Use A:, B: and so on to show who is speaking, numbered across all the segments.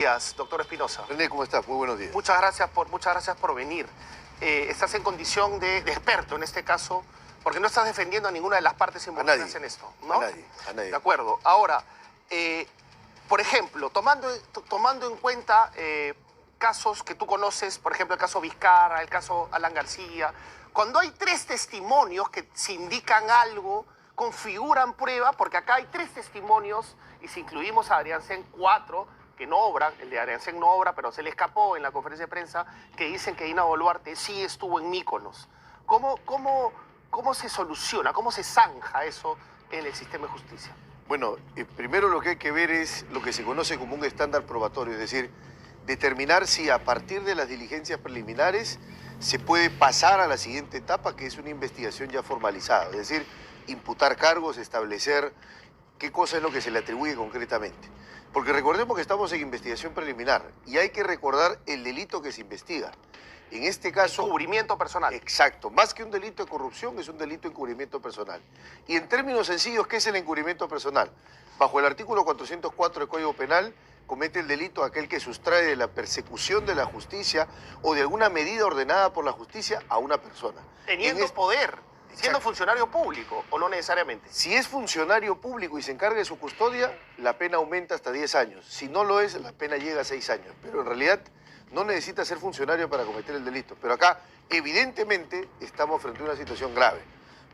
A: Días, doctor Espinosa.
B: René, ¿cómo estás? Muy buenos días.
A: Muchas gracias por venir. Estás en condición de experto en este caso, porque no estás defendiendo a ninguna de las partes involucradas en esto, ¿no?
B: A nadie.
A: De acuerdo. Ahora, por ejemplo, tomando en cuenta casos que tú conoces, por ejemplo, el caso Vizcarra, el caso Alan García, cuando hay tres testimonios que se indican algo, configuran prueba, porque acá hay tres testimonios, y si incluimos a Adriansen, cuatro, que no obran, el de Adriansen no obra, pero se le escapó en la conferencia de prensa, que dicen que Dina Boluarte sí estuvo en Mykonos. ¿Cómo se soluciona, cómo se zanja eso en el sistema de justicia?
B: Bueno, primero lo que hay que ver es lo que se conoce como un estándar probatorio, es decir, determinar si a partir de las diligencias preliminares se puede pasar a la siguiente etapa, que es una investigación ya formalizada, es decir, imputar cargos, establecer qué cosa es lo que se le atribuye concretamente. Porque recordemos que estamos en investigación preliminar y hay que recordar el delito que se investiga. En este caso...
A: Encubrimiento personal.
B: Exacto. Más que un delito de corrupción, es un delito de encubrimiento personal. Y en términos sencillos, ¿qué es el encubrimiento personal? Bajo el artículo 404 del Código Penal, comete el delito aquel que sustrae de la persecución de la justicia o de alguna medida ordenada por la justicia a una persona.
A: Teniendo poder, siendo funcionario público, o no necesariamente.
B: Si es funcionario público y se encarga de su custodia, la pena aumenta hasta 10 años. Si no lo es, la pena llega a 6 años. Pero en realidad no necesita ser funcionario para cometer el delito. Pero acá, evidentemente, estamos frente a una situación grave,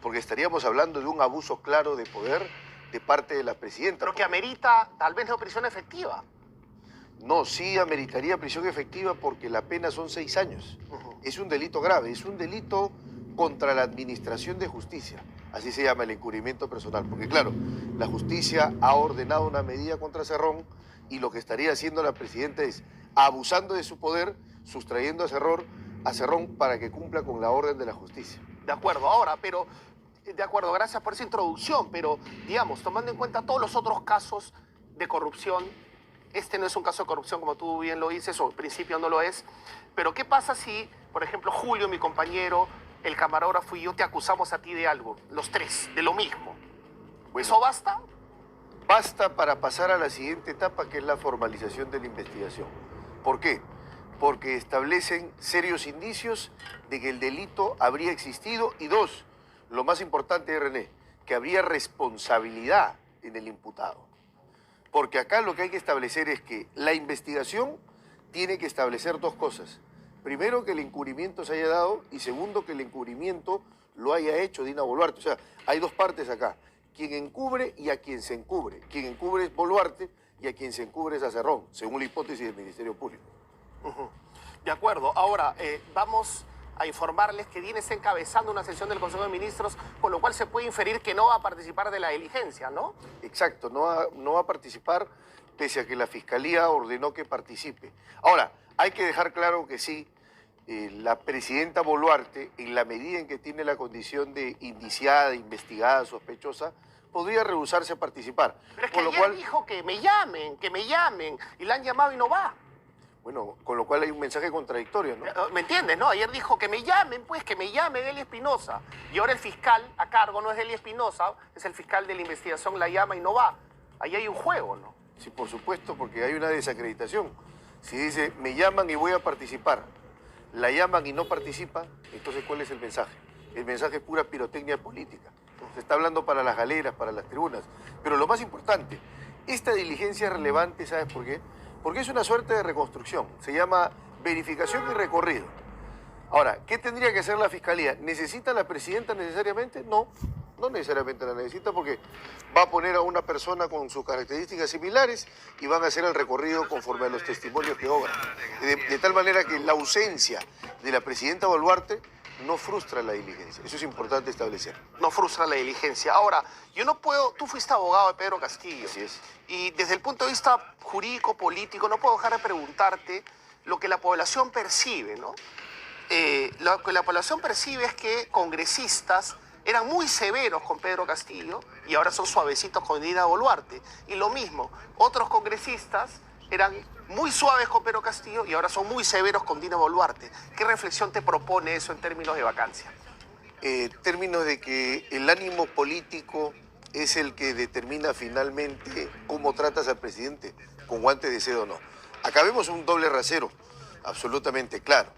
B: porque estaríamos hablando de un abuso claro de poder de parte de la presidenta.
A: Pero que amerita tal vez no prisión efectiva.
B: No, sí ameritaría prisión efectiva porque la pena son 6 años. Es un delito grave, es un delito contra la administración de justicia. Así se llama el encubrimiento personal. Porque claro, la justicia ha ordenado una medida contra Cerrón y lo que estaría haciendo la presidenta es abusando de su poder, sustrayendo a Cerrón para que cumpla con la orden de la justicia.
A: De acuerdo, ahora, pero... De acuerdo, gracias por esa introducción, pero digamos, tomando en cuenta todos los otros casos de corrupción, este no es un caso de corrupción como tú bien lo dices, o en principio no lo es, pero ¿qué pasa si, por ejemplo, Julio, mi compañero, el camarógrafo y yo te acusamos a ti de algo, los tres, de lo mismo?
B: Bueno,
A: ¿eso basta?
B: Basta para pasar a la siguiente etapa, que es la formalización de la investigación. ¿Por qué? Porque establecen serios indicios de que el delito habría existido y dos, lo más importante, René, que habría responsabilidad en el imputado. Porque acá lo que hay que establecer es que la investigación tiene que establecer dos cosas. Primero, que el encubrimiento se haya dado y segundo, que el encubrimiento lo haya hecho Dina Boluarte. O sea, hay dos partes acá. Quien encubre y a quien se encubre. Quien encubre es Boluarte y a quien se encubre es a Cerrón, según la hipótesis del Ministerio Público.
A: De acuerdo. Ahora, vamos a informarles que Dina está encabezando una sesión del Consejo de Ministros, con lo cual se puede inferir que no va a participar de la diligencia, ¿no?
B: Exacto, no va a participar, pese a que la Fiscalía ordenó que participe. Ahora, hay que dejar claro que sí, la presidenta Boluarte, en la medida en que tiene la condición de indiciada, investigada, sospechosa, podría rehusarse a participar.
A: Pero es que ayer dijo que me llamen, y la han llamado y no va.
B: Bueno, con lo cual hay un mensaje contradictorio, ¿no?
A: ¿Me entiendes, no? Ayer dijo que me llamen, pues, que me llame Delia Espinosa. Y ahora el fiscal a cargo no es Delia Espinosa, es el fiscal de la investigación, la llama y no va. Ahí hay un juego, ¿no?
B: Sí, por supuesto, porque hay una desacreditación. Si dice, me llaman y voy a participar, la llaman y no participa, entonces ¿cuál es el mensaje? El mensaje es pura pirotecnia política. Se está hablando para las galeras, para las tribunas. Pero lo más importante, esta diligencia es relevante, ¿sabes por qué? Porque es una suerte de reconstrucción. Se llama verificación y recorrido. Ahora, ¿qué tendría que hacer la Fiscalía? ¿Necesita la presidenta necesariamente? No, no necesariamente la necesita porque va a poner a una persona con sus características similares y van a hacer el recorrido conforme a los testimonios que obran. De tal manera que la ausencia de la presidenta Boluarte no frustra la diligencia. Eso es importante establecer.
A: No frustra la diligencia. Ahora, yo no puedo... Tú fuiste abogado de Pedro Castillo.
B: Así es.
A: Y desde el punto de vista jurídico, político, no puedo dejar de preguntarte lo que la población percibe, ¿no? Lo que la población percibe es que congresistas eran muy severos con Pedro Castillo y ahora son suavecitos con Dina Boluarte. Y lo mismo, otros congresistas eran muy suaves con Pedro Castillo y ahora son muy severos con Dina Boluarte. ¿Qué reflexión te propone eso en términos de vacancia?
B: Términos de que el ánimo político es el que determina finalmente cómo tratas al presidente, con guantes de seda o no. Acá vemos un doble rasero, absolutamente claro.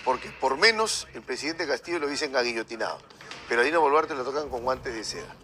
B: Porque por menos el presidente Castillo lo dicen aguillotinado, pero a Dina Boluarte lo tocan con guantes de seda.